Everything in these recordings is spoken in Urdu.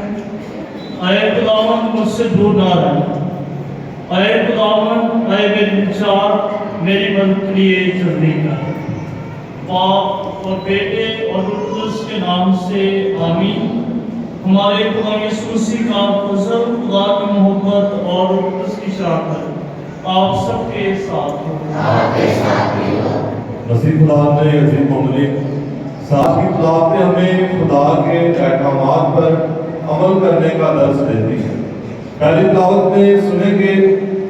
اے خداوند مجھ سے دور نہ رہ، اے خداوند اے میرے بچار میری مدد کے لیے جلدی کر۔ باپ اور بیٹے اور روح القدس کے نام سے آمین۔ ہمارے خدا یسوع مسیح کا فضل، خدا کی محبت اور روح القدس کی شراکت آپ سب کے ساتھ ہو۔ مسیح خدا نے عظیم مملک ساتھ کی تلاوتیں ہمیں خدا کے احکامات پر عمل کرنے کا درس دیتی ہے۔ پہلی تلاوت میں سنیں گے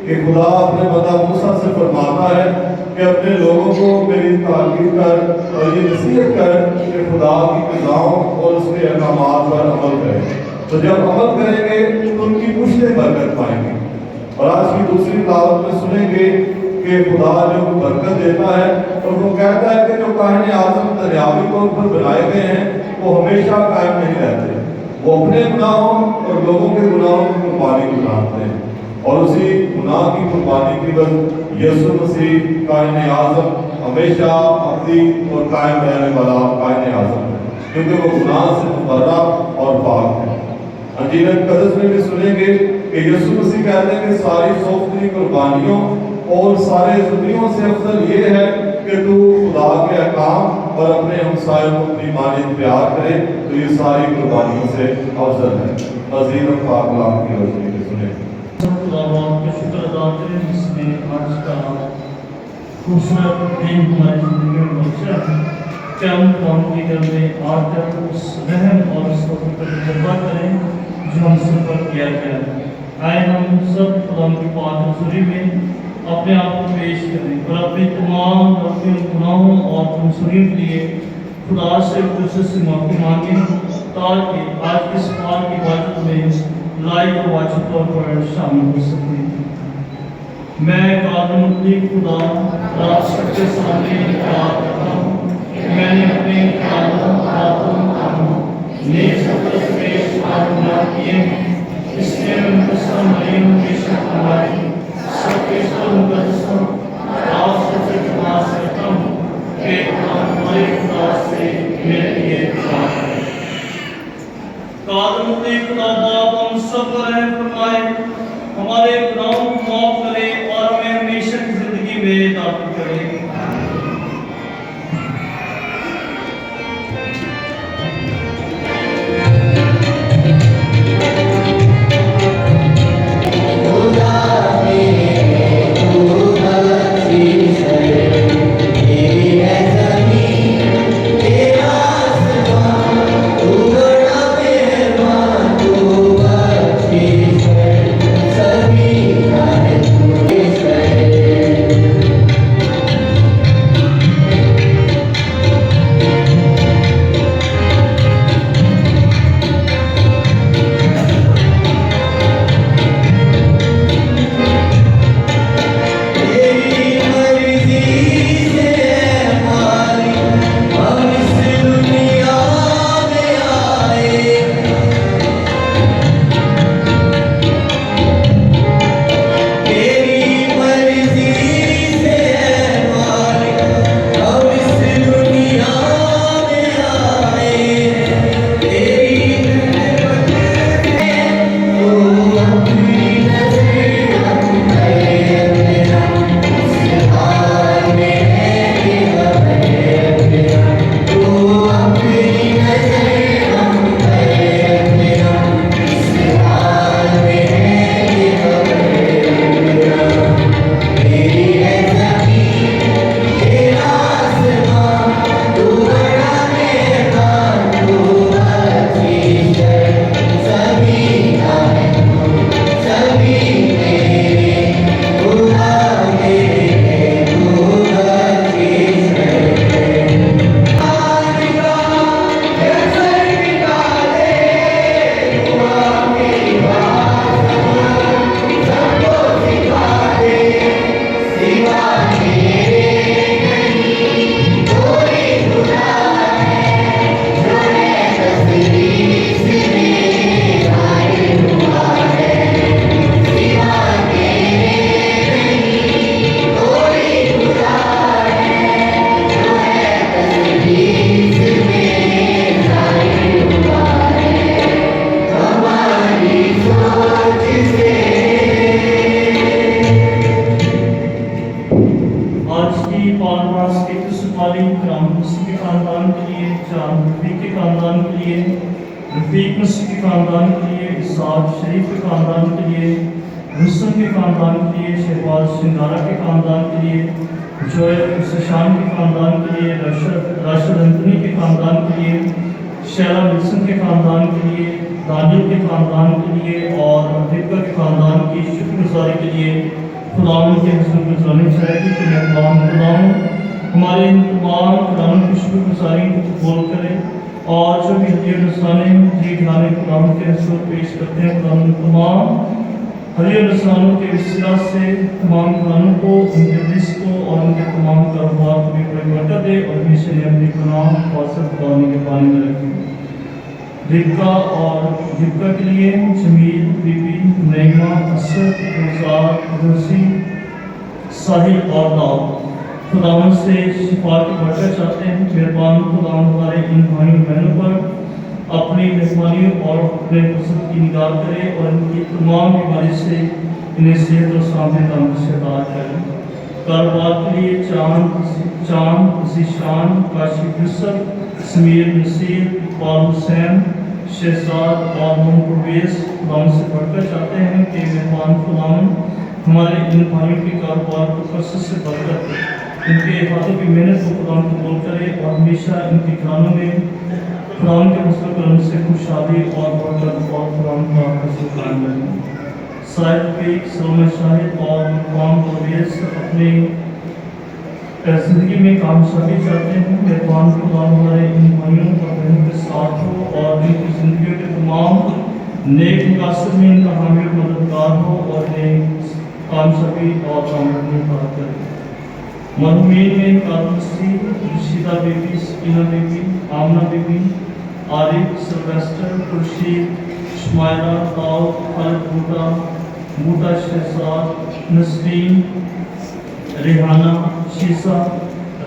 کہ خدا اپنے بندہ موسیٰ سے فرماتا ہے کہ اپنے لوگوں کو میری تاکید کر اور یہ نصیحت کر کہ خدا کی قضاؤں اور اس کے احکامات پر عمل کریں، تو جب عمل کریں گے تو ان کی پشتیں برکت پائیں گے۔ اور آج کی دوسری تلاوت میں سنیں گے کہ خدا جو برکت دیتا ہے اور وہ کہتا ہے کہ جو کاہن اعظم دنیاوی طور پر بنائے گئے ہیں وہ ہمیشہ قائم نہیں رہتے، وہ اپنے گناہوں اور لوگوں کے گناہوں کی قربانی گزارتے ہیں، اور اسی گناہ کی قربانی کی وجہ یسوع مسیح کاہن اعظم ہمیشہ ابدی اور قائم رہنے والا کاہن اعظم ہے، کیونکہ وہ گناہ سے مبرہ اور پاک ہے۔ انجیل مقدس میں بھی سنیں گے کہ یسوع مسیح کہتے ہیں کہ ساری سوختری قربانیوں اور سارے ذبیحوں سے افضل یہ ہے کہ تو خدا کے احکام اور اپنے ہمسائے کو اپنی مانند پیار کرے، تو یہ ساری قربانیوں سے افضل ہے۔ مزید ہم پاک کلام کی روشنی میں سنیں۔ خدا باپ کا شکر ادا کریں جس نے آج کا خوبصورت دن ہماری زندگی میں بخشا کہ ہم قوم کے گھر میں آ کر اس رحم اور اس وقت پر تجربہ کریں جو ہم سب پر کیا گیا ہے۔ آئے ہم سب خدا کی پاک حضوری میں اپنے آپ کو پیش کریں اور اپنے تمام غلطیوں، گناہوں اور کمزوریوں کے لیے خدا سے سے معافی مانگیں تاکہ آج کی اس پاک کی عبادت میں لائق اور واجب طور پر شامل ہو سکیں۔ میں قادر مطلق خدا رات سب کے سامنے اقرار کرتا ہوں کہ میں نے اپنے قانون باتوں نیک سفر پیش گناہ کیے ہیں، اس لیے میں مقدسہ مریم کی شک ہماری سب کے سر مقدسوں آپ سب سے خدمت کرتا ہوں کہ ہمارے خدا سے میرے لیے دعا کریں۔ قادر مطلق خدا باپ ہم سب پر رحم فرمائے، ہمارے گناہوں کو معاف کرے اور ہمیں ہمیشہ کی زندگی میں داخل کرے۔ لیے, رفیق مسیح کے خاندان کے لیے, اسحاق شریف کے خاندان کے لیے, رستم کے خاندان کے لیے, شہباز شنگارا کے خاندان کے لیے, جویل سشان کے خاندان کے لیے, راشد انتنی کے خاندان کے لیے, شیلا ولسن کے خاندان کے لیے, دانیل کے خاندان کے لیے اور ربکا کے خاندان کی شکر گزاری کے لیے خداوند کے حضور گزارنی چاہیے کہ مہربان خداوند ہمارے ان تمام خداوند کی شکر گزاری کو قبول کرے, اور جو بھی ہدیہ رسانے جی ڈھانے خداوند کے حضور پیش کرتے ہیں, خداوند تمام ہدیہ رسانوں کے وسیلہ سے تمام خداوندوں کو, ان کے رزق کو اور ان کے تمام کاروبار کو بھی بڑی برکت دے, اور ہمیشہ نے اپنی پناہ حفاظت خداوند کے پانے میں رکھے. ربکا اور ربکا کے لیے جمیل, بی بی, نعیمہ, اسد, گلزار, روسی, ساحل اور داؤد خداوند سے شفا کی برکت چاہتے ہیں. مہربان خداوند ہمارے ان بھائیوں بہنوں پر اپنی مہربانی اور اپنے فضل کی نگاہ کرے, اور ان کی تمام بیماری سے انہیں صحت اور سامنے تندرستی سے عطا کرے. کاروبار کے لیے چاند, ذیشان, کاشف یوسف, سمیر نصیر, اقبال حسین, شہزاد اور محمد پرویز خداوند سے برکت چاہتے ہیں کہ مہربان خداوند ہمارے ان بھائیوں کے کاروبار کو کثرت سے برکت دے, ان کے ہاتھوں کی محنت کو خداوند قبول کرے, اور ہمیشہ ان کے گھرانوں میں خداوند کے فضل و کرم سے خوشحالی اور برکت اور خداوند کا حضور قائم رہے. سائد رفیق, سلمہ شاہد اور مقام پرویز اپنے زندگی میں کامیابی چاہتے ہیں. مہربان خداوند ہمارے ان بھائیوں اور بہنوں کے ساتھ ہو, اور ان کی زندگیوں کے تمام نیک مقاصد میں ان کا حامی و مددگار ہو, اور انہیں کامیابی اور کامیابی عطا کرے. مرحومین میں کارمسی, رشیدہ بی بی, سکینہ بی بی, آمنہ بی بی, عارف, سلویسٹر, خورشید, شمائرہ, داؤد, خالد بوٹا, بوٹا شہزاد, نسرین, ریحانہ, شیسہ,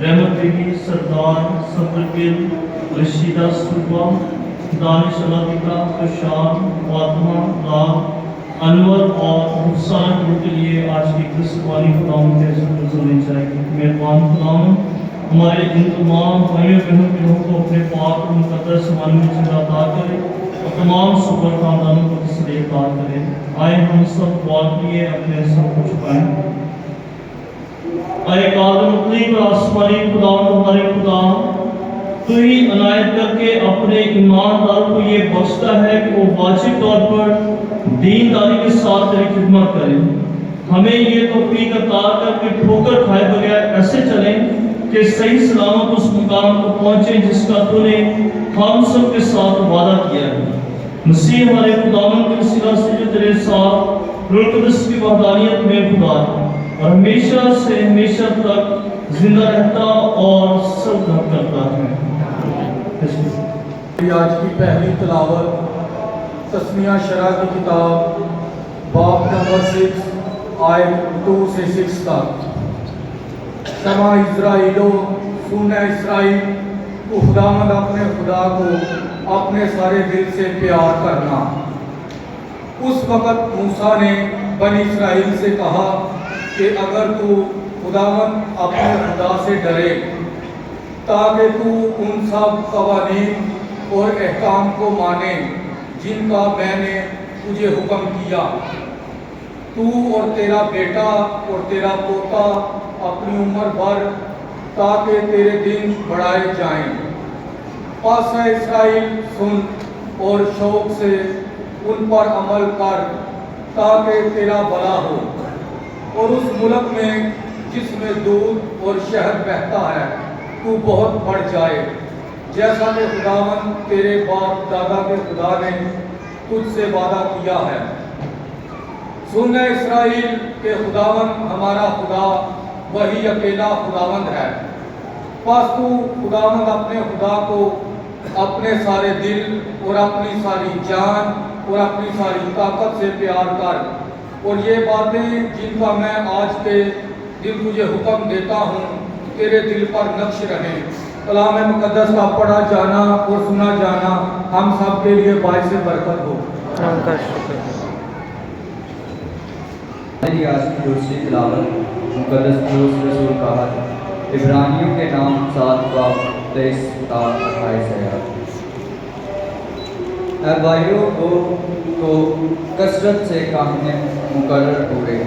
رحمت بی بی, سردار, صبرگل, رشیدہ, صوبہ, دانش علادیکہ, خوشحال, فاطمہ, لال, انور اور رخسان گروہ کے لیے آج کی قربانی خداوند کے حضور گزارنی چاہیے. مہربان خداوند ہمارے ان تمام بھائیوں بہنوں کے روح کو اپنے پاک اور مقدس زمان میں جگہ عطا کرے, اور تمام سپر خاندانوں کو تسلی عطا کرے. آئے ہم سب دعا کیے اپنے سب کو چھپائیں. اے قادر مطلق اور آسمانی خداوند ہمارے خدا, تو ہی عنایت کر کے اپنے ایماندار کو یہ بخشتا ہے کہ وہ واجب طور پر دینداری کے ساتھ تیری خدمت کریں. ہمیں یہ توفیق عطا کر کے ٹھوکر کھائے بغیر ایسے چلیں کہ صحیح سلامت اس مقام کو پہنچیں جس کا تو نے ہم سب کے ساتھ وعدہ کیا ہے. مسیح ہمارے خداوند کے وسیلہ سے جو تیرے ساتھ روح القدس کی وحدانیت میں خدا ہے, اور ہمیشہ سے ہمیشہ تک زندہ رہتا اور سلطنت کرتا ہے. آج کی پہلی تلاوت تسمیہ شرح کی کتاب باب نمبر 6 آیت 2 سے 6 تک. شمع اسرائیلو, سنہ اسرائیل, تو خداوند اپنے خدا کو اپنے سارے دل سے پیار کرنا. اس وقت موسیٰ نے بنی اسرائیل سے کہا کہ اگر تو خداوند اپنے خدا سے ڈرے تاکہ تو ان سب قوانین اور احکام کو مانے جن کا میں نے تجھے حکم کیا, تو اور تیرا بیٹا اور تیرا پوتا اپنی عمر بھر, تاکہ تیرے دن بڑھائے جائیں. پس اے اسرائیل سن اور شوق سے ان پر عمل کر تاکہ تیرا بھلا ہو, اور اس ملک میں جس میں دودھ اور شہد بہتا ہے تو بہت بڑھ جائے, جیسا کہ خداوند تیرے باپ دادا کے خدا نے تجھ سے وعدہ کیا ہے. سن اے اسرائیل کہ خداوند ہمارا خدا وہی اکیلا خداوند ہے. پس تو خداوند اپنے خدا کو اپنے سارے دل اور اپنی ساری جان اور اپنی ساری طاقت سے پیار کر, اور یہ باتیں جن کا میں آج کے دن تجھے حکم دیتا ہوں تیرے دل پر نقش رہیں. کلام مقدس کا پڑھا جانا اور سنا جانا ہم سب کے لیے باعث برکت ہو. میری آج کی دوسری تلاوت مقدس پولس رسول کا عبرانیوں کے نام 7 باب 23 تا 28 آیات. اے بھائیوں کو تو کثرت سے کامنے مقرر ہوئے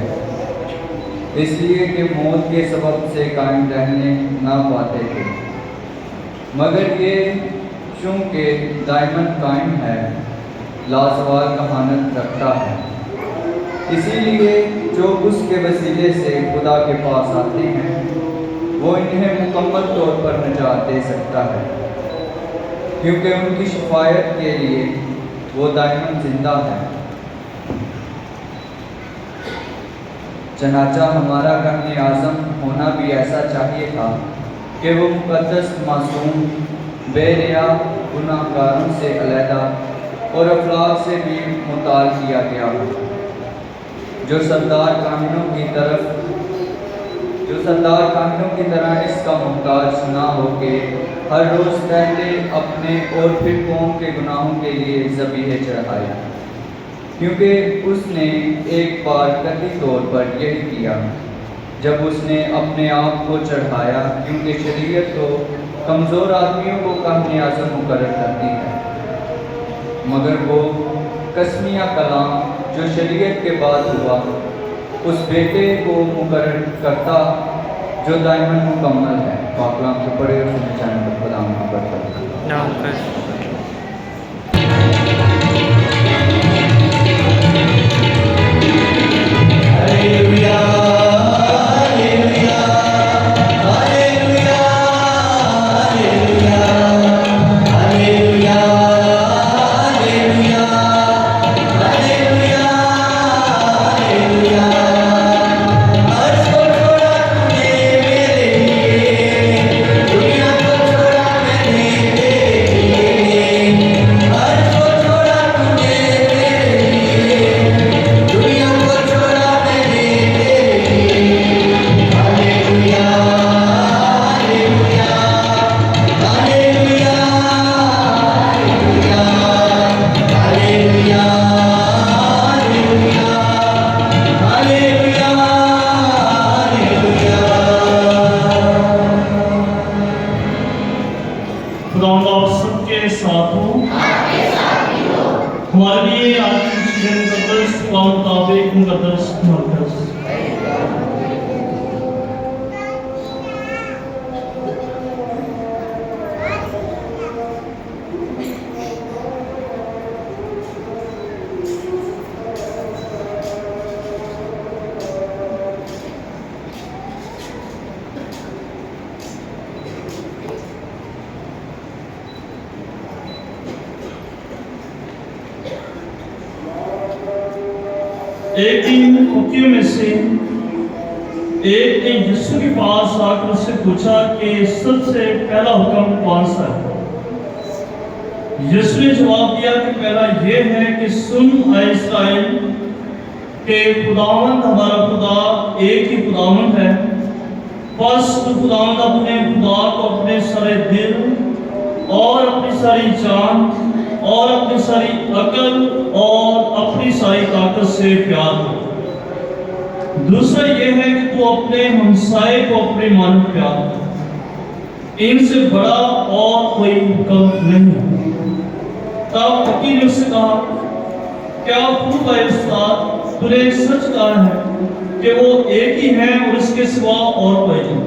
اس لیے کہ موت کے سبب سے قائم رہنے نہ پاتے تھے، مگر یہ چونکہ دائماً قائم ہے لازوال کہانت رکھتا ہے، اسی لیے جو اس کے وسیلے سے خدا کے پاس آتے ہیں وہ انہیں مکمل طور پر نجات دے سکتا ہے، کیونکہ ان کی شفاعت کے لیے وہ دائماً زندہ ہے۔ چنانچہ ہمارا کہنے اعظم ہونا بھی ایسا چاہیے تھا کہ وہ مقدس، معصوم، بے ریا، گناہ گاروں سے علیحدہ اور افلاک سے بھی مطال کیا گیا ہو، جو سردار کامنوں کی طرح اس کا محتاج نہ ہو کہ ہر روز پہلے اپنے اور پھر قوم کے گناہوں کے لیے ذبیحے چڑھائے، کیونکہ اس نے ایک بار قطعی طور پر یہی کیا جب اس نے اپنے آپ کو چڑھایا، کیونکہ شریعت تو کمزور آدمیوں کو کہنے اعظم مقرر کرتی ہے، مگر وہ قسمیہ کلام جو شریعت کے بعد ہوا اس بیٹے کو مقرر کرتا جو دائماً مکمل ہے۔ پاک کلام کو پڑھے اور سننے چاہنے پر خدا محبت کرتا ہے۔ خداوند آپ سب کے ساتھ ہو۔ ہمارے لیے آج کی شیئر مقدس کا مطابق مقدس مرکز ایک دن کھوتیوں میں سے ایک نے یسوع کے پاس آ کر اس سے پوچھا کہ سب سے پہلا حکم کون سا ہے؟ یسوع نے جواب دیا کہ پہلا یہ ہے کہ سن اے اسرائیل کہ خداوند ہمارا خدا ایک ہی خداوند ہے، بس تو خداوند اپنے خدا کو اپنے سارے دل اور اپنی ساری جان اور اپنی ساری عقل اور اپنی ساری طاقت سے پیار کر۔ دوسرا یہ ہے کہ تو اپنے ہمسائے کو اپنے مانند پیار کر، ان سے بڑا اور کوئی حکم نہیں۔ تب فقیر نے اس سے کہا، کیا خوب ہے استاد، تو نے سچ کہا ہے کہ وہ ایک ہی ہے اور اس کے سوا اور کوئی نہیں،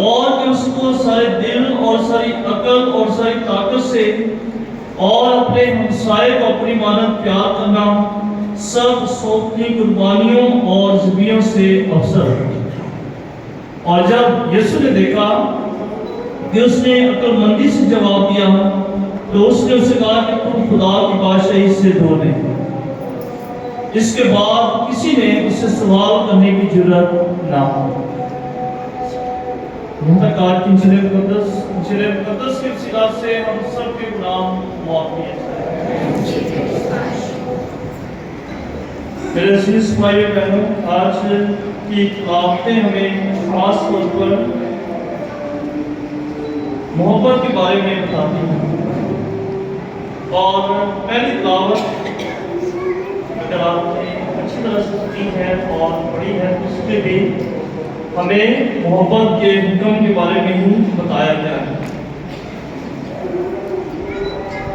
اور کہ اس کو سارے دل اور ساری عقل اور ساری طاقت سے اور اپنے ہمسائے کو اپنی مانند پیار کرنا سب سوتنی قربانیوں اور ذبیحوں سے افضل ہے۔ اور جب یسوع نے دیکھا کہ اس نے عقل مندی سے جواب دیا تو اس نے اسے کہا کہ تم خدا کی بادشاہی سے دور نہیں۔ اس کے بعد کسی نے اس سے سوال کرنے کی جرات نہ کی۔ منتقال کی انجیل مقدس کے وسیلہ سے ہم سب کے گناہ معاف کیے جائیں۔ میرے عزیز بھائیو بہنوں، آج کی تلاوتیں ہمیں خاص طور پر محبت کے بارے میں بتاتی ہیں، اور پہلی تلاوت اگر آپ نے اچھی طرح سے سنی ہے اور پڑھی ہے تو اس میں بھی ہمیں محبت کے حکم کے بارے میں ہی بتایا گیا ہے،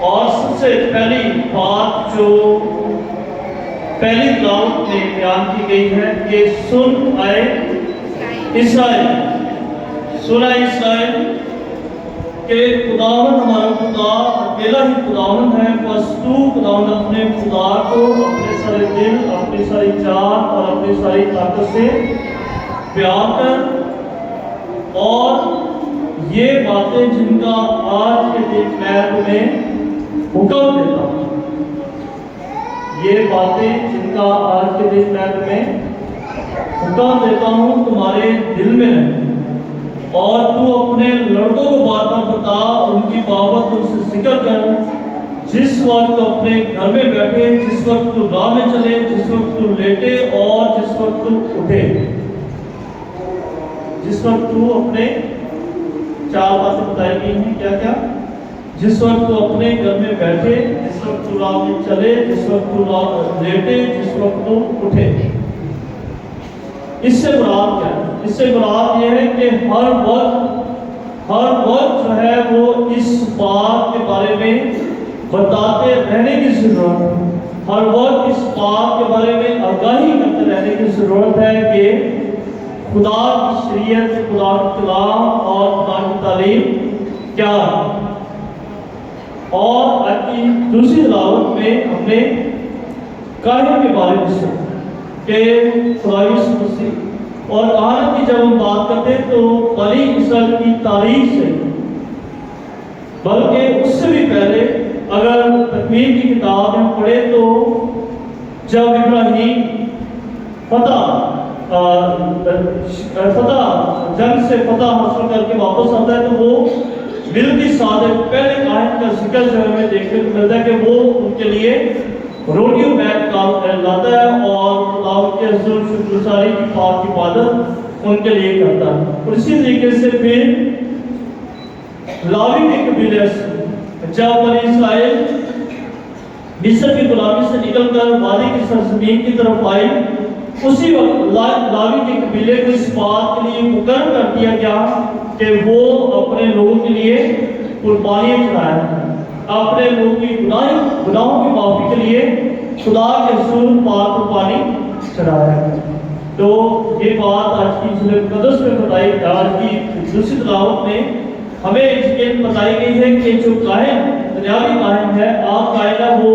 اور سب سے پہلی بات جو پہلی تلاوت میں بیان کی گئی ہے کہ سن اے اسرائیل، سنا اسرائیل کہ خداوند ہمارا خدا اکیلا ہی خداوند ہے، بس تو خداوند اپنے خدا کو اپنے سارے دل، اپنی ساری جان اور اپنی ساری طاقت سے پیار کر، اور یہ باتیں جن کا آج کے دن میں تمہیں حکم دیتا ہوں، یہ باتیں جن کا آج کے دن میں تمہیں حکم دیتا ہوں تمہارے دل میں رہیں، اور تو اپنے لڑکوں کو بات نہ بتا، ان کی بابت ان سے ذکر کر، جس وقت اپنے گھر میں بیٹھے، جس وقت تو راہ میں چلے، جس وقت تو لیٹے اور جس وقت تو اٹھے۔ جس وقت تو اپنے چار باتیں بتائی گئی ہیں، کیا کیا؟ جس وقت تو اپنے گھر میں بیٹھے، جس وقت تو راہ میں چلے، جس وقت تو لیٹے، جس وقت تو اٹھے۔ اس سے مراد کیا ہے؟ اس سے مراد یہ ہے کہ ہر وقت جو ہے وہ اس بات کے بارے میں بتاتے رہنے کی ضرورت ہے، ہر وقت اس بات کے بارے میں آگاہی کرتے رہنے کی ضرورت ہے کہ خدا کی شریعت، خدا کی کلام اور خدا کی تعلیم کیا ہے۔ اور آج کی دوسری تلاوت میں ہم نے کاہن کے بارے میں سنا کہ خدا یسوع مسیح، اور کہانت کی جب ہم بات کرتے ہیں تو بنی اسرائیل کی تاریخ سے، بلکہ اس سے بھی پہلے اگر تکوین کی کتاب میں پڑھے تو جب ابراہیم جنگ سے فتح حاصل کر کے واپس آتا ہے تو وہ ملکی صادق پہلے کاہن کا ذکر جو ہمیں دیکھنے کو ملتا ہے کہ وہ ان کے لیے روٹیوں بیٹھ کر لاتا ہے اور خدا کے حضور شکر گزاری کی پاک عبادت ان کے لیے کرتا ہے۔ اور اسی طریقے سے پھر لاوی کے قبیلے سے جب بنی اسرائیل مصر کی غلامی سے نکل کر وادی کی سرزمین کی طرف آئی، اسی وقت لاوی کے قبیلے کو اس بات کے لیے مقرر کر دیا گیا کہ وہ اپنے لوگوں کے لیے قربانیاں چڑھائیں، اپنے لوگوں کی گناہوں کی معافی کے لیے خدا کے حضور پاک قربانی چڑھایا۔ تو یہ بات آج کی سورۃ مقدس میں بتائی، آج کی دوسری تلاوت میں ہمیں یہ بتائی گئی ہے کہ جو کاہن، دنیاوی کاہن ہے، آپ کاہن ہے، وہ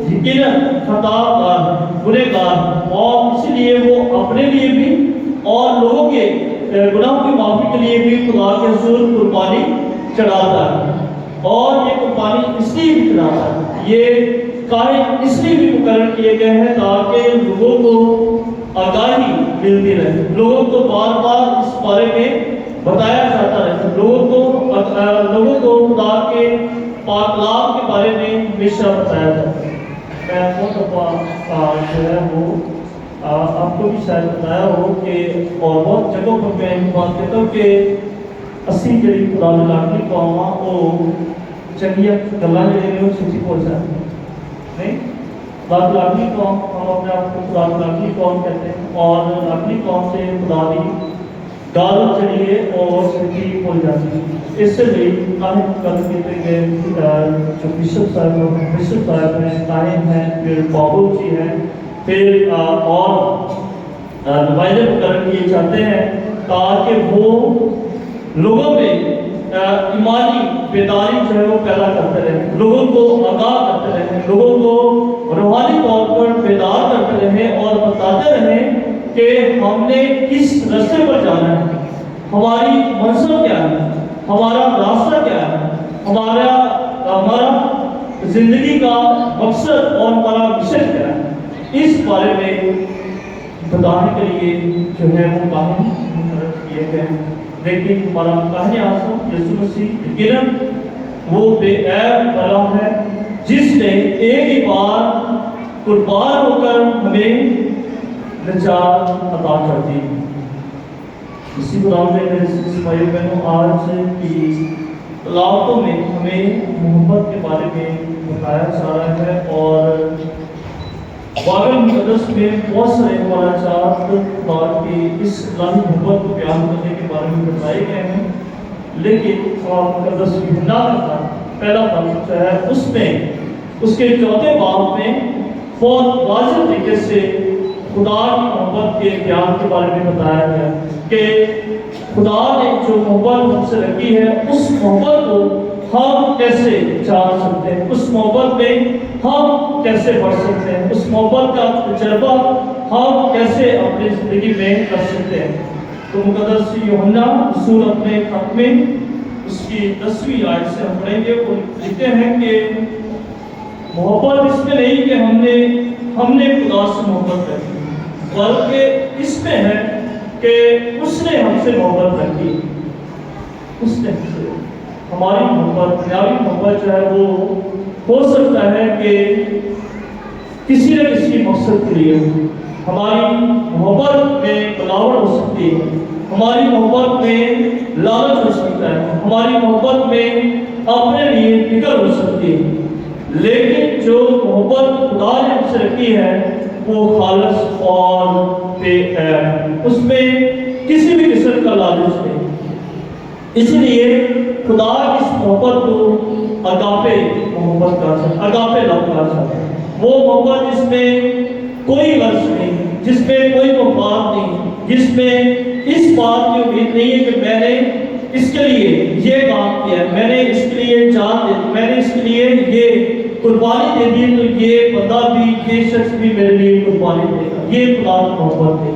یقیناً خطا کار، گنہگار، اور اسی لیے وہ اپنے لیے بھی اور لوگوں کے گناہوں کی معافی کے لیے بھی خدا کے حضور قربانی چڑھاتا ہے۔ اور یہ قربانی اس لیے بھی چڑھاتا ہے، یہ کاہن اس لیے بھی مقرر کیے گئے ہیں تاکہ لوگوں کو آگاہی ملتی رہے، لوگوں کو بار بار اس بارے میں بتایا جاتا رہے، لوگوں کو خدا کے پاک کلام کے بارے میں ہمیشہ بتایا جاتا ہے۔ میں بہت دفعہ جو ہے وہ آپ کو بھی شاید بتایا ہو کہ اور بہت جگہوں پر میں بات کرتا ہوں کہ اسی جڑی خدا لاڈلی قوم آ وہ چنگیاں گلاں جڑے نے وہ سچی بول جاتی نہیں۔ خدا لاڈلی قوم، ہم اپنے آپ کو خدا لاڈلی قوم کہتے ہیں، اور لاڈلی قوم سے خدا کی گال چڑھی ہے اور سچی بول جاتی ہے۔ اس سے بھی کاہن کل کہتے گئے جو بشپ صاحب ہیں، کاہن ہیں، پھر بابو جی ہیں، پھر اور نمائندے مقرر کیے جاتے ہیں تاکہ وہ لوگوں میں ایمانی بیداری جو ہے وہ پیدا کرتے رہیں، لوگوں کو آگاہ کرتے رہیں، لوگوں کو روحانی طور پر بیدار کرتے رہیں اور بتاتے رہیں کہ ہم نے کس راستے پر جانا ہے، ہماری منزل کیا ہے، ہمارا راستہ کیا ہے، ہمارا زندگی کا مقصد اور ہمارا مشن کیا ہے، اس بارے میں بتانے کے لیے جو ہے وہ کاہن مقرر کیے گئے ہیں۔ لیکن ہمارا کاہن اعظم یسوع مسیح یقیناً وہ بے عیب بلا ہے جس نے ایک ہی بار قربان ہو کر ہمیں نجات عطا کر دی۔ اسی پروگرام میں میرے بھائیوں بہنوں آج کی تلاوتوں میں ہمیں محبت کے بارے میں بتایا جا رہا ہے، اور بائبل مقدس میں بہت سارے واقعات خدا کی اس الہی محبت کو بیان کرنے کے بارے میں بتائے گئے ہیں، لیکن قرآن مقدس یوحنا کا پہلا فصل جو ہے اس میں اس کے 4 باب میں بہت واضح طریقے سے خدا کی محبت کے بیان کے بارے میں بتایا گیا کہ خدا نے جو محبت ہم سے رکھی ہے اس محبت کو ہم کیسے جان سکتے ہیں، اس محبت میں ہم کیسے بڑھ سکتے ہیں، اس محبت کا تجربہ ہم کیسے اپنی زندگی میں کر سکتے ہیں۔ تو مقدس یوحنا رسول اپنے خط میں اس کی 10ویں آیت سے ہم پڑھیں گے، وہ لکھتے ہیں کہ محبت اس میں نہیں کہ ہم نے خدا سے محبت رکھی، بلکہ اس میں ہے کہ اس نے ہم سے محبت رکھی، اس نے ہم سے ہماری محبت، دنیاوی محبت جو ہے وہ ہو سکتا ہے کہ کسی نہ کسی مقصد کے لیے ہماری محبت میں بلاوٹ ہو سکتی ہے، ہماری محبت میں لالچ ہو سکتا ہے، ہماری محبت میں اپنے لیے فکر ہو سکتی ہے، لیکن جو محبت خدا نے ہم سے رکھی ہے وہ خالص اور بے عیب، اس میں کسی بھی قسم کا لالچ نہیں۔ اس لیے خدا کی اس محبت کو اگاپے محبت کہا جاتا ہے، اگاپے لو کہا جاتا ہے، وہ محبت جس میں کوئی غرض نہیں، جس میں کوئی مفاد نہیں، جس میں اس بات کی امید نہیں ہے کہ میں نے اس کے لیے یہ کام کیا، میں نے اس کے لیے جان دے دی، میں نے اس کے لیے یہ قربانی دے دی تو یہ بندہ بھی، یہ شخص بھی میرے لیے قربانی دے گا۔ یہ خدا کی محبت ہے۔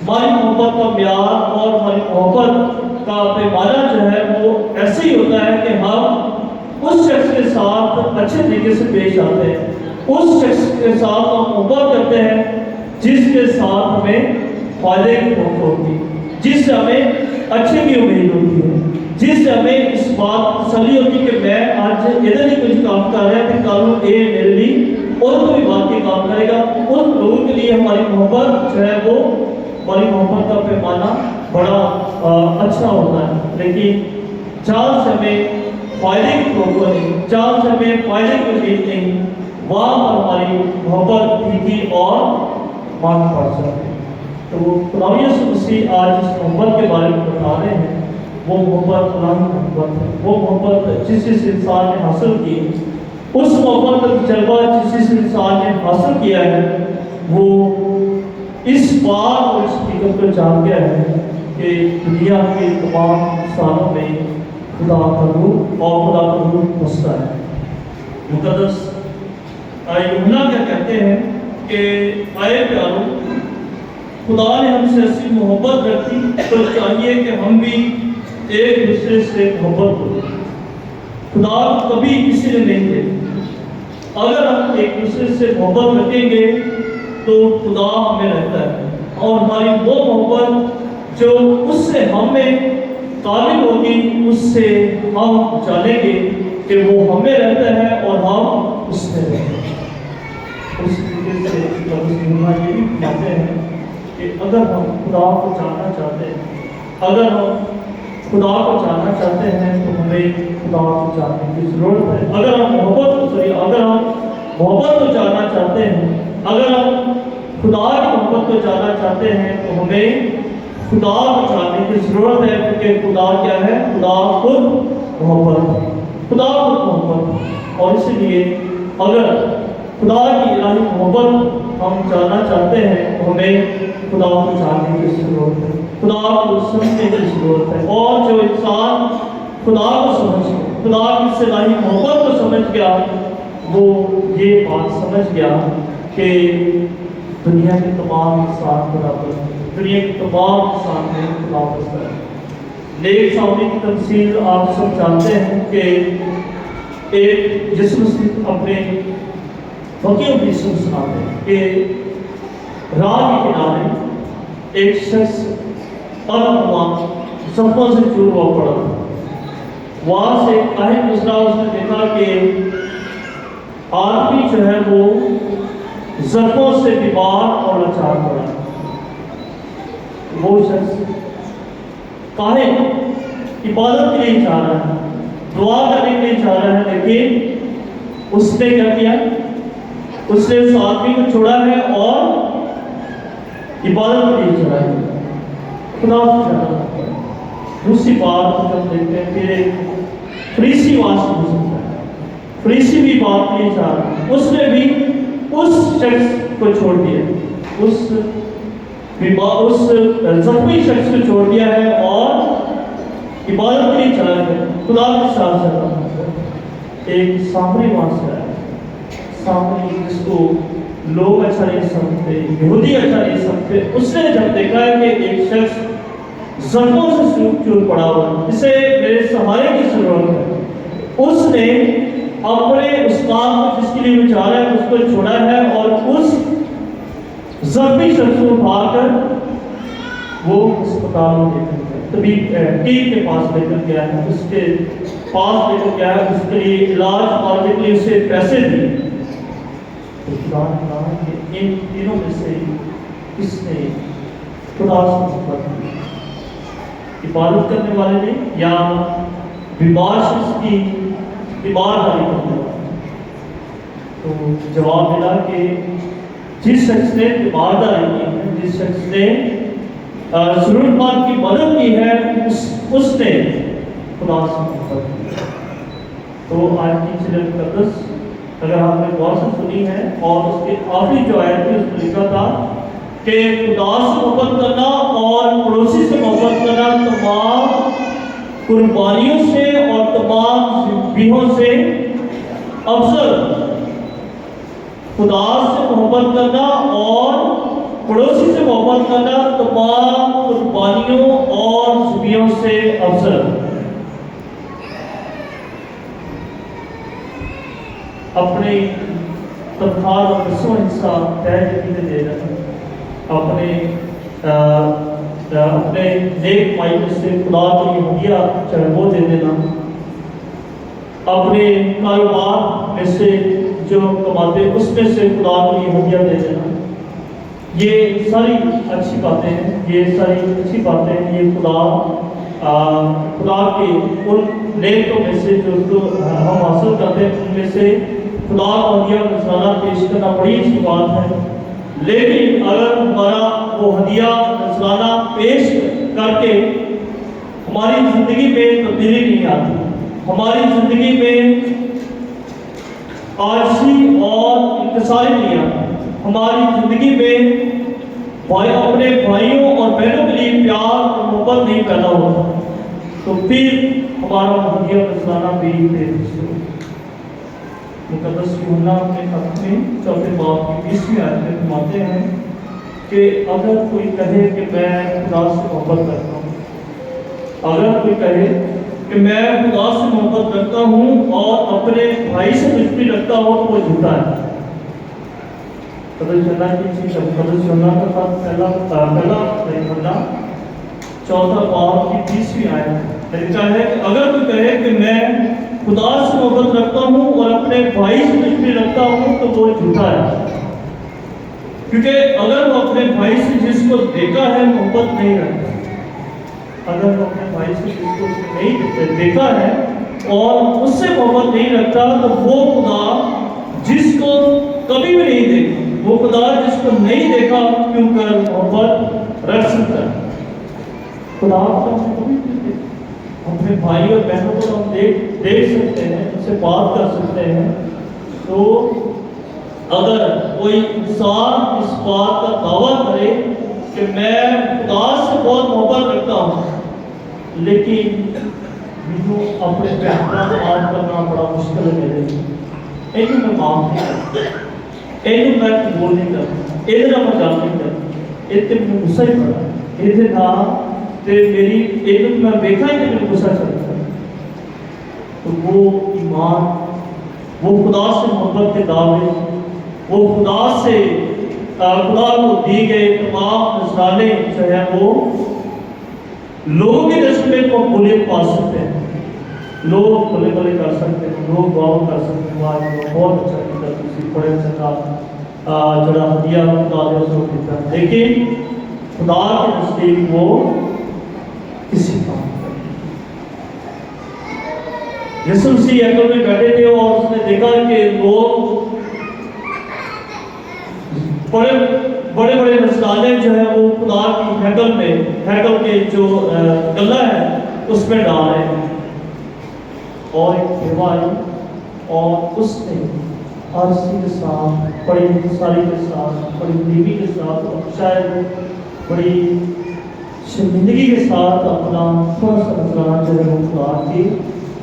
ہماری محبت کا معیار اور ہماری محبت کا پیمانہ جو ہے وہ ایسے ہی ہوتا ہے کہ ہم اس شخص کے ساتھ اچھے طریقے سے پیش آتے ہیں، اس شخص کے ساتھ ہم محبت کرتے ہیں جس کے ساتھ ہمیں فائدے کی خوف ہوتی ہے، جس سے ہمیں اچھے کی امید ہوتی ہے، جس سے ہمیں اس بات تسلی ہوتی ہے کہ میں آج ادھر ہی کچھ کام کر رہا ہے کہ کل اے میرے لیے اور کوئی بات کی کام کرے گا۔ ان لوگوں کے لیے ہماری محبت جو ہے وہ، ہماری محبت کا پیمانہ بڑا اچھا ہوتا ہے، لیکن جہاں سے ہمیں فائدے کی خوف نہیں، جہاں سے ہمیں فائدے کی امید نہیں، وہاں پر ہماری محبت پھیکی اور مانگ پڑ جاتی ہے۔ تو وہ خدا یسوع مسیح آج اس محبت کے بارے میں بتا رہے ہیں، وہ محبت خدا کی محبت ہے، وہ محبت جس انسان نے حاصل کی، اس محبت کا تجربہ جس انسان نے حاصل کیا ہے، وہ اس بات اور اس حقیقت کو جان گیا ہے کہ دنیا کے تمام انسانوں میں خدا کا روح اور خدا کا روح بستا ہے۔ مقدس یوحنا کیا کہتے ہیں کہ اے پیارو، خدا نے ہم سے ایسی محبت رکھی تو چاہیے کہ ہم بھی ایک دوسرے سے محبت کریں۔ خدا کبھی کسی نے نہیں دے، اگر ہم ایک دوسرے سے محبت رکھیں گے تو خدا ہمیں رہتا ہے، اور ہماری وہ محبت جو اس سے ہمیں قابل ہوگی، اس سے ہم جانیں گے کہ وہ ہمیں رہتا ہے اور ہم اس میں رہتے ہیں۔ اس طریقے سے یہ بھی کہتے ہیں کہ اگر ہم خدا کو جاننا چاہتے ہیں، اگر ہم خدا کو جاننا چاہتے ہیں تو ہمیں خدا کو جاننے کی ضرورت ہے۔ اگر ہم محبت کو جاننا چاہتے ہیں، اگر ہم خدا کی محبت کو جاننا چاہتے ہیں تو ہمیں خدا کو جاننے کی ضرورت ہے، کیونکہ خدا کیا ہے؟ خدا خود محبت ہے، خدا خود محبت ہے، اور اس لیے اگر خدا کی الہی محبت ہم جاننا چاہتے ہیں تو ہمیں خدا کو جاننے کی ضرورت ہے، خدا کو سمجھنے کی ضرورت ہے۔ اور جو انسان خدا کو سمجھ گیا، خدا کی الہی محبت کو سمجھ گیا، وہ یہ بات سمجھ گیا کہ دنیا کے تمام انسان برابر ہیں، دنیا کے تمام انسان میں خدا بستا ہے۔ نیک سامنے کی تمثیل آپ سب جانتے ہیں کہ ایک یسوع مسیح اپنے فقیوں کی سناتے ہیں کہ راہ کے کنارے ایک شخص زخموں سے چور ہوا پڑا تھا۔ وہاں سے کاہن گزرا، اس نے دیکھا کہ آدمی جو ہے وہ زخموں سے بیمار اور لاچار پڑا۔ وہ شخص کاہن عبادت کے لیے جا رہا ہے، دعا کرنے کے لیے جا رہا ہے، لیکن اس نے کیا کیا؟ اس نے اس آدمی کو چھوڑا ہے اور عبادت کے لیے چلا ہے، خدا سے جانا۔ دوسری بات جب دیکھتے ہیں کہ فریسی وہاں سے گزرتا ہے، فریسی بھی بات کے لیے جا رہا ہے، اس نے بھی اس شخص کو چھوڑ دیا، اس زخمی شخص کو چھوڑ دیا ہے اور عبادت کے لیے چلا گیا خدا کے ساتھ سے۔ ایک سامری وہاں سے آیا، سامری جس کو لوگ اچھا نہیں سمجھتے، یہودی اچھا نہیں سمجھتے، اس نے جب دیکھا ہے کہ ایک شخص زخموں سے چور پڑا ہوا، اسے میرے سہارے کی ضرورت ہے، اس نے اپنے اس کام کو جس کے لیے وہ جا رہا ہے اس کو چھوڑا ہے اور اس زخمی شخص کو اٹھا کر وہ اسپتال میں لے کر گیا، طبیب ٹیم کے پاس لے کر گیا ہے، اس کے پاس لے کر گیا ہے، اس کے لیے علاج کرنے کے لیے اسے پیسے دیے۔ خدا نے کہا کہ ان تینوں میں سے کس نے خدا سے محبت کی، عبادت کرنے والے نے یا بیمار شخص کی بیمار حالی کرنے والے؟ تو جواب ملا کہ جس شخص نے تیمارداری کی ہے، جس شخص نے ضرورت مند کی مدد کی ہے، اس نے خدا سے محبت کی۔ تو آج کی چیزیں مقدس اگر آپ نے غور سے سنی ہے اور اس کے آخری جو آیت تھی اس میں لکھا تھا کہ خدا سے محبت کرنا اور پڑوسی سے محبت کرنا تمام قربانیوں سے اور تمام ذبیحوں سے افضل۔ خدا سے محبت کرنا اور پڑوسی سے محبت کرنا تمام قربانیوں اور ذبیحوں سے افضل۔ اپنے تنخواہ کا 10واں حصہ تہجد دے دینا، اپنے نیک مائی میں سے خدا کے لیے ہدیہ چاہے وہ دے دینا، اپنے کاروبار میں سے جو کماتے اس میں سے خدا کے لیے ہدیہ دے دینا، یہ ساری اچھی باتیں ہیں، یہ ساری اچھی باتیں ہیں، یہ خدا کے ان نیکوں میں سے جو ہم حاصل کرتے ہیں ان میں سے خدا کو ہدیہ نذرانہ پیش کرنا بڑی اچھی بات ہے۔ لیکن اگر ہمارا وہ ہدیہ نذرانہ پیش کر کے ہماری زندگی میں تبدیلی نہیں آتی، ہماری زندگی میں عاجزی اور انکساری نہیں آتی، ہماری زندگی میں اپنے بھائیوں اور بہنوں کے لیے پیار اور محبت نہیں پیدا ہوتا، تو پھر ہمارا ہدیہ نذرانہ بھی بے حصہ ہوتا۔ مقدس یوحنا اپنے خط میں 4 باب کی 20ویں آیت میں فرماتے ہیں کہ اگر کوئی کہے کہ میں خدا سے محبت کرتا ہوں، اگر کوئی کہے کہ میں خدا سے محبت رکھتا ہوں اور اپنے بھائی سے دشمنی رکھتا ہوں تو وہ جھوٹا ہے۔ مقدس یوحنا کی چیز مقدس یوحنا کا خط پہلا یوحنا 4 باب کی 20ویں آیت میں لکھا ہے کہ اگر کوئی کہے کہ میں خدا سے محبت رکھتا ہوں اور اپنے بھائی سے دشمنی رکھتا ہوں تو وہ جھوٹا ہے، کیونکہ اگر وہ اپنے بھائی سے جس کو دیکھا ہے محبت نہیں رکھتا، اگر وہ اپنے بھائی سے جس کو نہیں دیکھا ہے اور اس سے محبت نہیں رکھتا تو وہ خدا جس کو کبھی بھی نہیں دیکھا، وہ خدا جس کو نہیں دیکھا کیوں کر محبت رکھ سکتا ہے؟ خدا کو ہم کبھی نہیں دیکھا، اپنے بھائی اور بہنوں کو ہم دیکھ سکتے ہیں، ان سے بات کر سکتے ہیں۔ تو اگر کوئی انسان اس بات کا دعویٰ کرے کہ میں خدا سے بہت محبت رکھتا ہوں لیکن مجھے اپنے بہن کا بات کرنا بڑا مشکل ہے، میرے لیے میں معاف نہیں کرتا، میں قبول نہیں کرتا، میں جان نہیں کرتا، میں غصہ ہی پڑا تھا میری میں دیکھا ہی کہ میرے غصہ چلتا ہے۔ تو وہ ایمان، وہ خدا سے محبت کے دعوے، وہ خدا کو دی گئے تمام نذرانے جو ہے وہ لوگوں کے نظر میں قبولیت پا سکتے ہیں، لوگ بلے بلے کر سکتے ہیں، لوگ غور کر سکتے ہیں، آج بہت اچھا کیا کسی بڑے اچھا جڑا ہدیہ خدا نے اس کو دیتا ہے، لیکن خدا کے نزدیک وہ کسی کام یسوع مسیح ہیکل میں بیٹھے تھے اور اس نے دیکھا کہ لوگ بڑے بڑے نذرانے جو ہے وہ خدا کی ہیکل کے جو گلہ ہے اس میں ڈال رہے ہیں، اور ایک بیوہ آئی اور اس نے آرسی کے ساتھ، بڑی انتصاری کے ساتھ، بڑی نیمی کے ساتھ، اور شاید بڑی شرمندگی کے ساتھ اپنا تھوڑا سا نذرانہ جو ہے وہ خدا کی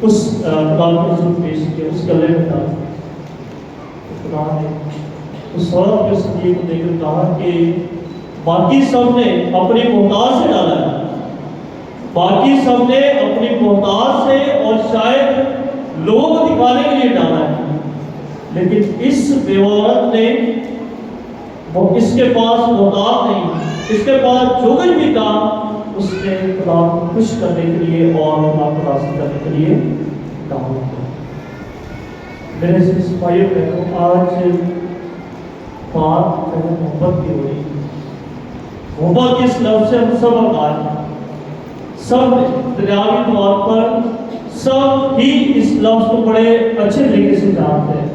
اس خدا کے حضور پیش کیا، اس گلے میں ڈال دیا۔ خدا نے اس عورت کے صدیے کو دیکھ کر کہا کہ باقی سب نے اپنی محتاج سے ڈالا ہے، باقی سب نے اپنی محتاج سے اور شاید لوگوں کو دکھانے کے لیے ڈالا ہے، لیکن اس بیوہ عورت نے، وہ اس کے پاس محتاج نہیں، اس کے پاس جو کچھ بھی تھا اس نے خدا کو خوش کرنے کے لیے اور خدا کو راضی کرنے کے لیے ڈالا۔ میرے بھائیوں بہنوں، آج بات جو ہے محبت کی ہو رہی ہے۔ محبت اس لفظ سے ہم سب آگاہ ہیں، سب دنیاوی طور پر سب ہی اس لفظ کو بڑے اچھے طریقے سے جانتے ہیں،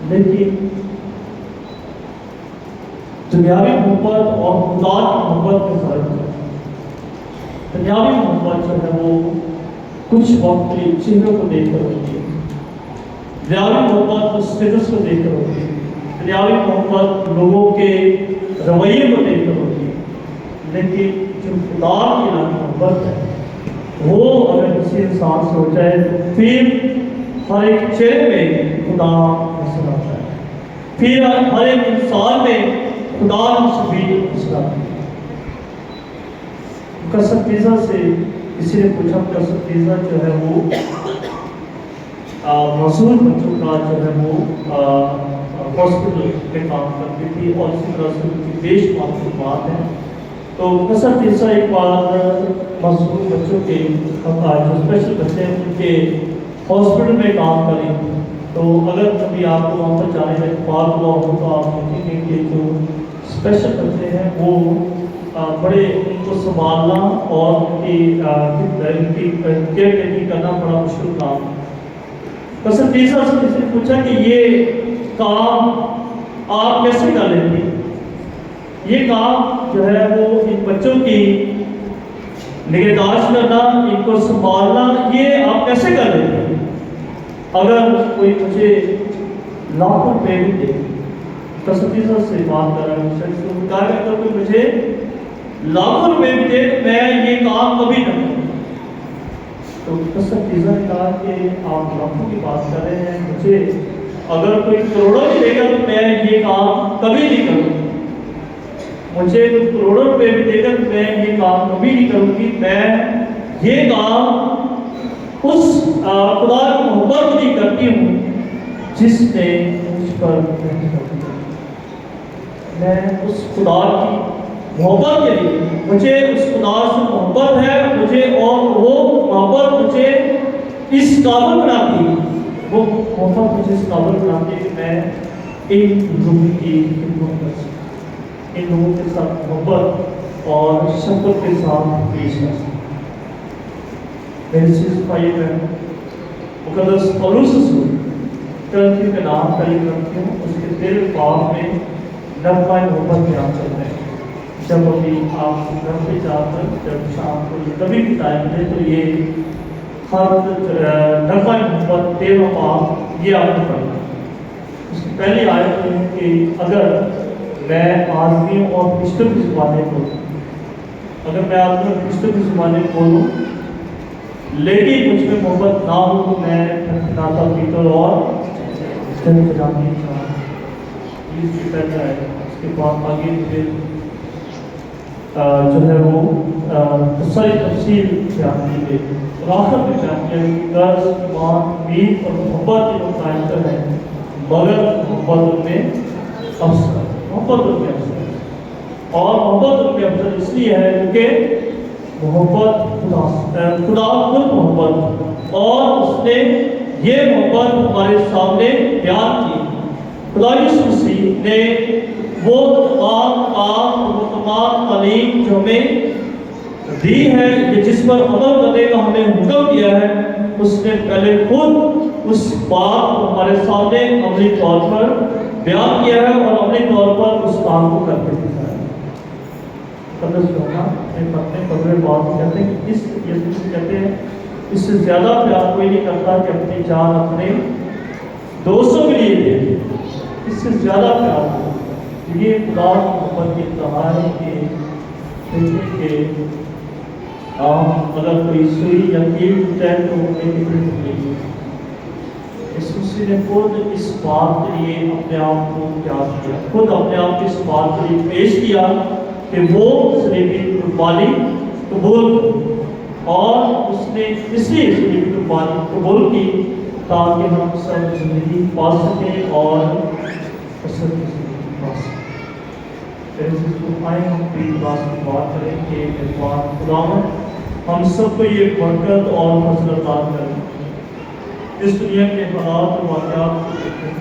لیکن دنیاوی محبت اور خدا کی محبت میں فرق ہے۔ دنیاوی محبت جو ہے وہ کچھ وقت کے لیے چہروں کو دیکھ کر ہوتی ہے، دنیاوی محبت اسٹیٹس کو دیکھ کر ہوتی ہے، دنیاوی محبت لوگوں کے رویے کو دیکھ کر ہوتی ہے، لیکن جو خدا کی محبت ہے وہ اگر کسی انسان سے ہو جائے تو پھر ہر ایک چہرے میں خدا نظر آتا ہے، پھر ہر ایک انسان میں خدا سے بھی نظر آتا ہے۔ مقصد پیزا سے کسی نے پوچھا، مقصد پیزا جو ہے وہ معذور بچوں کا جو ہے وہ ہاسپٹل میں کام کرتی تھی، اور اسی طرح سے ان کی بیش معلومات ہیں۔ تو مقصد پیزا ایک بار معذور بچوں کے جو اسپیشل بچے ہیں ان کے ہاسپٹل میں کام کریں، تو اگر کبھی آپ کو وہاں پر جانے کا اتفاق ہوا ہو تو آپ دیکھیں گے کہ جو اسپیشل بچے ہیں وہ بڑے ان کو سنبھالنا اور ان کی کیئر ٹیکنگ کرنا بڑا مشکل کام ہے۔ مقصد تیسرا سے کسی نے پوچھا کہ یہ کام آپ کیسے کر لیتی ہیں؟ یہ کام جو ہے وہ ان بچوں کی نگہداشت کرنا، ان کو سنبھالنا، یہ آپ کیسے کر لیتے ہیں؟ اگر کوئی مجھے لاکھوں روپے بھی دے، تصدیق سے بات کر رہا ہوں، کہا کہ اگر کوئی مجھے لاکھوں روپے بھی دے تو میں یہ کام کبھی نہ کروں۔ تو تصدیق نے کہا کہ آپ لاکھوں کی بات کر رہے ہیں، مجھے اگر کوئی کروڑوں بھی دے گا تو میں یہ کام کبھی نہیں کروں گی، مجھے کروڑوں روپے بھی دے گا تو میں یہ کام کبھی نہیں کروں گی، میں یہ کام اس خدا کی محبت نہیں کرتی ہوں جس نے مجھ پر رحم کر دیا۔ میں اس خدا کی محبت کے لیے، مجھے اس خدا سے محبت ہے مجھے، اور وہ محبت مجھے اس قابل بناتی ہے، وہ محبت مجھے اس قابل بناتی ہے کہ میں ان لوگوں کی خدمت کر سکوں، ان لوگوں کے ساتھ محبت اور شفقت کے ساتھ پیش کر سکوں۔ میرے عزیز بھائی بہن، مقدس پولس رسول کرنتھیوں کے نام پہلی کرنتھیوں اس کے 13 باب میں نغمہ محبت بیان کرتے ہیں۔ جب ابھی آپ گھر پہ جا کر جب شام کو کبھی بھی ٹائم ملے تو یہ نغمہ محبت 13 باب یہ آپ نے پڑھنا۔ اس کی پہلی آیت میں ہے کہ اگر میں آدمیوں اور فرشتوں کی زبانیں بولوں، اگر میں آدمیوں اور فرشتوں کی زبانیں بولوں لیکن مجھ میں محبت نہ ہو تو میں ناتا پیتل اور جن جانی اس کی پہلے آئے، اس کے بعد آگے مجھے جو ہے وہ ساری تفصیل بیان کی گئی، اور آخر میں بیان کیا کہ قرض، ایمان، امید اور محبت کے لوگ قائم کر رہے ہیں، مگر محبت ان میں افضل، محبت ان میں افضل، اور محبت ان میں افضل اس لیے ہے کیونکہ محبت خدا خود محبت، اور اس نے یہ محبت ہمارے سامنے بیان کی۔ خدا یسوع مسیح نے وہ تمام تعلیم جو ہمیں دی ہے، یہ جس پر عمل کرنے کا ہمیں حکم دیا ہے، اس نے پہلے خود اس بات کو ہمارے سامنے عملی طور پر بیان کیا ہے اور عملی طور پر اس کام کو کر کے دکھایا ہے۔ اپنے قبر بات کہتے ہیں کہ کہتے ہیں اس سے زیادہ پیار کوئی نہیں کرتا کہ اپنی جان اپنے دوستوں کے لیے دے، اس سے زیادہ پیار ہو۔ یہ خدا کی محبت کی انتہا ہے کہ اگر کوئی سوئی یا تیر ٹوٹا ہے تو وہ اس مسیح نے خود اس بات کے لیے اپنے آپ کو پیار کیا، خود اپنے آپ کو اس بات کے لیے پیش کیا کہ وہ صلیبی قربانی قبول کی، اور اس نے اس لیے صلیبی قربانی قبول کی تاکہ ہم سب زندگی پا سکیں اور اصل کی زندگی پا سکیں۔ ہم اپنی بات کی بات کریں کہ بات خداوند ہم سب کو یہ برکت اور فضل عطا کریں۔ اس دنیا کے حالات اور واقعات کو دیکھیں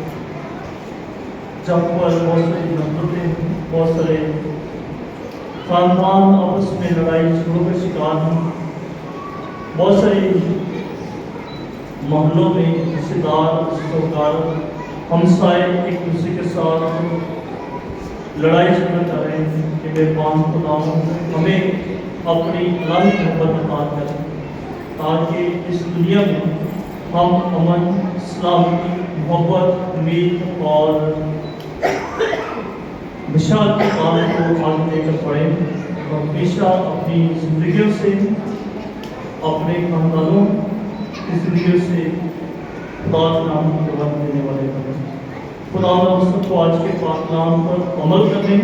جب پر بہت ساری نفرتیں، بہت سارے خاندان آپس میں لڑائی جھگڑوں کا شکار ہیں، بہت ساری محلوں میں رشتے دار سوکار ہمسائے ایک دوسرے کے ساتھ لڑائی جھگڑا کر رہے ہیں کہ میرے پاس خداوند ہمیں اپنی الہی محبت عطا کریں تاکہ اس دنیا میں ہم امن، سلامتی، محبت، امید اور بشار کے کام کو آگے لے کر پڑھیں اور ہمیشہ اپنی زندگیوں سے، اپنے خاندانوں کی زندگیوں سے خدا کے نام کی دعوت دینے والے بنیں۔ خدا ہم سب کو آج کے پاک نام پر عمل کرنے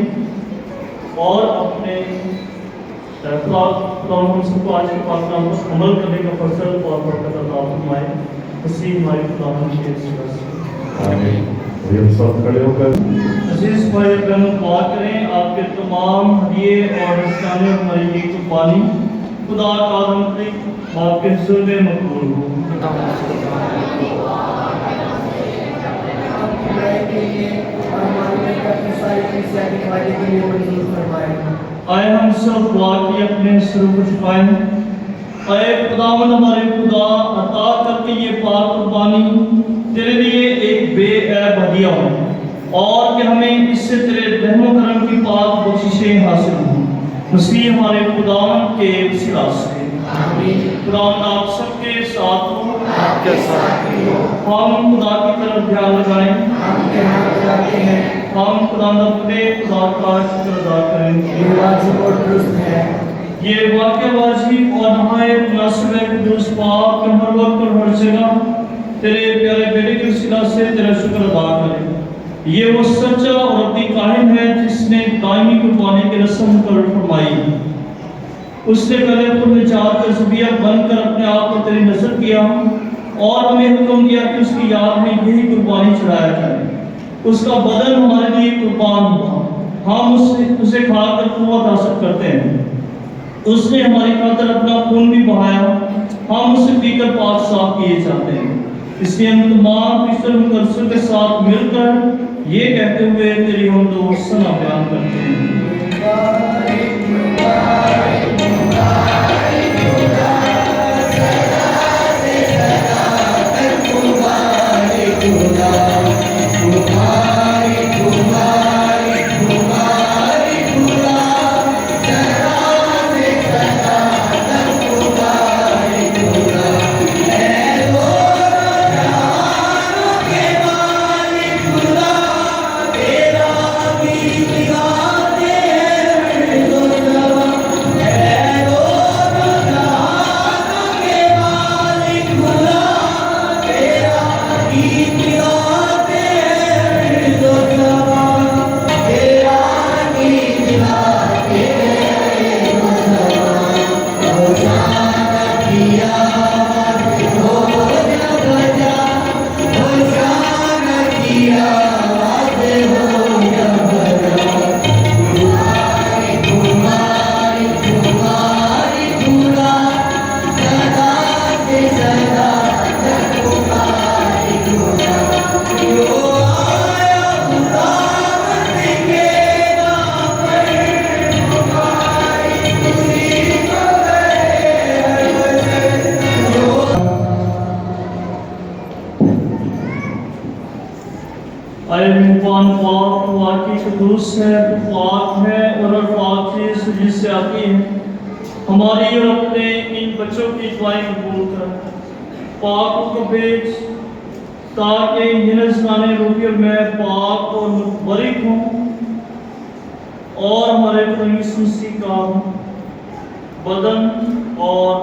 اور اپنے خدا ہم سب کو آج کے پاک نام پر عمل کرنے کا فضل اور برکت عطا فرمائے۔ مسیح ہمارے خدا کے سر سے آمین۔ ہم سب کھڑے ہو کر عزیز بھائی بہنوں دعا کریں آپ کے تمام ہدیے اور رسانے ہماری یہ قربانی خدا کا رحمت آپ کے حضور میں مقبول ہو۔ آئے ہم سب دعا کی اپنے سروں کو جھکائیں۔ اے خداوند ہمارے خدا، عطا کر کے یہ پاک قربانی تیرے لیے ایک بے عیب ہدیہ ہو اور کہ ہمیں اس سے تیرے رحم و کرم کی پاک بخششیں حاصل ہوں، مسیح ہمارے خداوند کے وسیلہ سے آمین۔ خداوند آپ سب کے ساتھ ہو، آپ کے ساتھ بھی ہو۔ ہم خدا کی طرف دھیان لگائیں، ہم دھیان لگاتے ہیں۔ ہم خداوند اپنے خدا کا شکر ادا کریں، یہ واجب اور درست ہے۔ یہ واقعہ واجب اور نہایت مناسب ہے کہ درست پاک کے ہر وقت اور ہر جگہ تیرے پیارے بیٹے کے وسیلہ سے تیرا شکر ادا کریں۔ یہ وہ سچا اور اپنی کائن ہے جس نے دائمی قربانی کی رسم مقرر فرمائی۔ اس نے گلے پر میں جا کر ذبیحہ بن کر اپنے آپ کو تیری نذر کیا اور ہمیں حکم دیا کہ اس کی یاد میں یہی قربانی چڑھایا جائے۔ اس کا بدن ہمارے لیے قربان ہوا، ہم اسے کھا کر قوت حاصل کرتے ہیں۔ اس نے ہماری خاطر اپنا خون بھی بہایا، ہم اسے پی کر پاک صاف کیے جاتے ہیں۔ اس لیے ہم تمام پیشتر مقدسوں کے ساتھ مل کر یہ کہتے ہوئے تیری حمد و ثنا بیان کرتے ہیں۔ ہماری اور اپنے ان بچوں کی دعائیں قبول کر، پاک کو بھیج تاکہ یہ نذرانہ روحی اور میں پاک اور مبارک ہوں اور ہمارے خدا یسوع مسیح کا بدن اور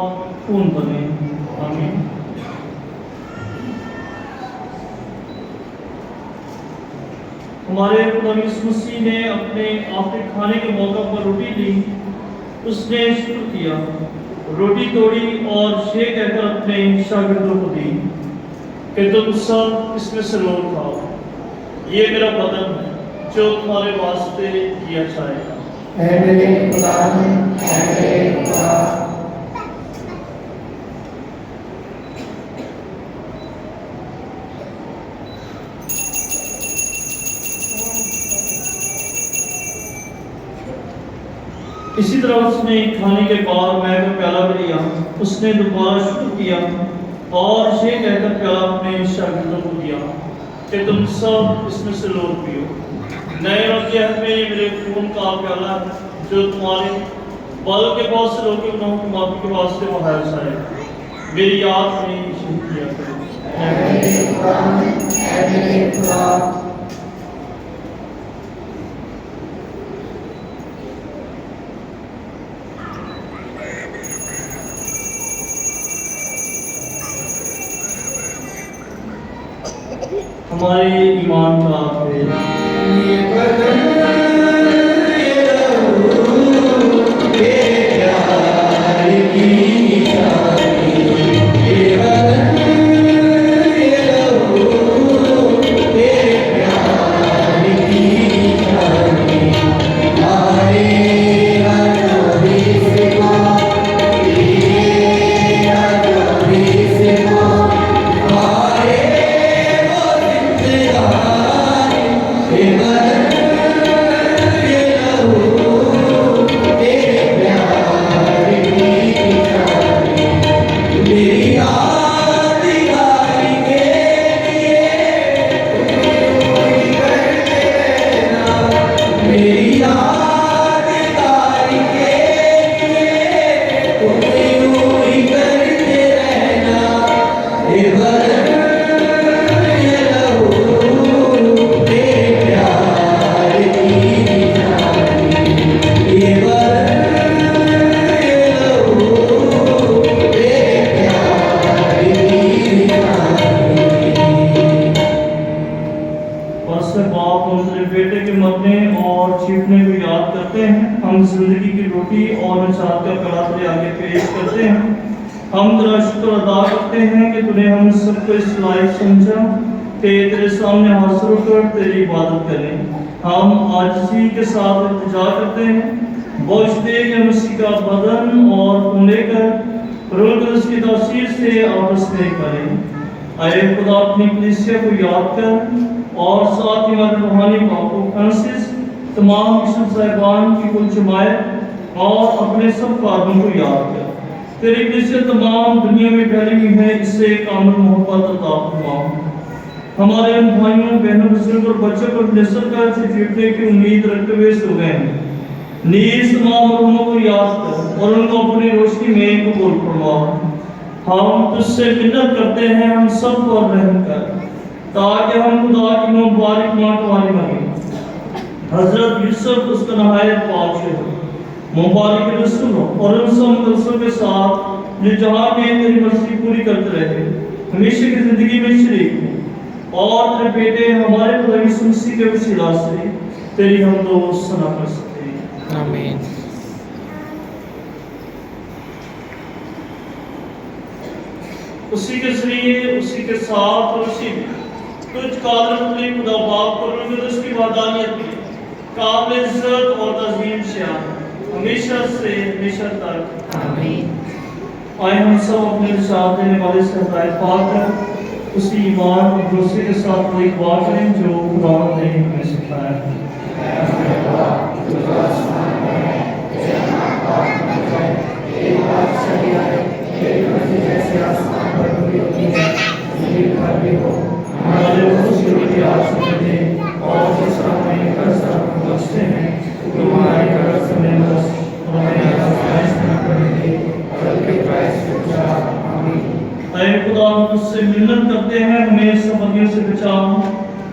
خون بنے. آمین. ہمارے خدا یسوع مسیح نے اپنے آخری کھانے کے موقع پر روٹی لی. اس نے شکر کیا, روٹی توڑی اور یہ کہہ کر اپنے شاگردوں کو دی کہ تم سب اس میں سے لو کھاؤ. یہ میرا بدن ہے جو تمہارے واسطے دیا جائے گا. اے میرے خدا, اے میرے خدا. اسی طرح اس نے کھانے کے بعد میں کا پیالہ بھی لیا. اس نے دوبارہ شکر کیا اور یہ کہہ کر پیالہ اپنے شاگردوں کو دیا کہ تم سب اس میں سے لو پیو. نئے رقیہ میں یہ میرے خون کا پیالہ ہے جو تمہارے بالوں کے بہت سے لوگوں کے گناہوں کی معافی کے واسطے بہایا جائے گا. میری یاد میں یہی کیا کرو. اے میرے خدا, اے میرے خدا. ہمارے ایمان کا پیل. یہ بدن یہ لہو تیرے پیار کی نشانی. یہ بدن یہ لہو تیرے پیار کی نشانی. ہمارے نبی سے زندگی کی روٹی اور نجات کا پیالہ تیرے آگے پیش کرتے ہیں. ہم تیرا شکر ادا کرتے ہیں کہ تو نے ہم سب کو اس لائق سمجھا کہ تیرے سامنے حاضر ہو کر تیری عبادت کریں. ہم عاجزی کے ساتھ التجا کرتے ہیں, بوجھ دے کہ مسیح کا بدن اور خون لے کر روح القدس کی تاثیر سے آپس میں کریں. اے خدا اپنی کلیسیا کو یاد کر اور ساتھ ہی ہمارے روحانی باپو فرانسس, تمام مشن صاحبان کی کل جماعت اور اپنے سب کارکنوں کو یاد کر. تیری کلیسیا تمام دنیا میں پھیلی ہوئی ہے, اس سے کامل محبت عطا فرما. ہمارے ان بھائیوں بہنوں بزرگوں اور بچوں پر نصر کر سے جیتنے کی امید رکھتے ہوئے سو گئے ہیں. نیز تمام مرحوموں کو یاد کر اور ان کو اپنی روشنی میں قبول فرما. ہم تجھ سے منت کرتے ہیں, ہم سب پر رحم کر تاکہ ہم خدا کی مبارک ماں تمہاری بنیں. حضرت یوسف اس کا نہایت پاک شہر مبارک رسول اور ان سب مقدسوں کے ساتھ جو جہاں میں تیری مرضی پوری کرتے رہے ہمیشہ کی زندگی میں شریک ہوں, اور تیرے بیٹے ہمارے خدا یسوع مسیح کے وسیلہ سے تیری حمد و ثنا کر سکتے ہیں. آمین. اسی کے ذریعے, اسی کے ساتھ اور اسی میں تجھ قادر اپنے خدا باپ اور روح القدس کی وحدانیت میں قابل عزت اور تعظیم شان ہمیشہ سے ہمیشہ تک. آمین. آئے ہم سب اپنے ارشاد دینے والے سے ہدایت پا کر اسی ایمان اور بھروسے کے ساتھ وہ اقبال کریں جو خدا نے ہمیں سکھایا ہے. ہمارے خوش روٹی آج دے اور جس طرح میں کر سب بخشتے ہیں تمہاری قدر سے میں بس ہمیں آزمائش نہ کرنے دے بلکہ کرائسٹ کو چاہ. آمین. اے خدا ہم تجھ سے منت کرتے ہیں, ہمیں سب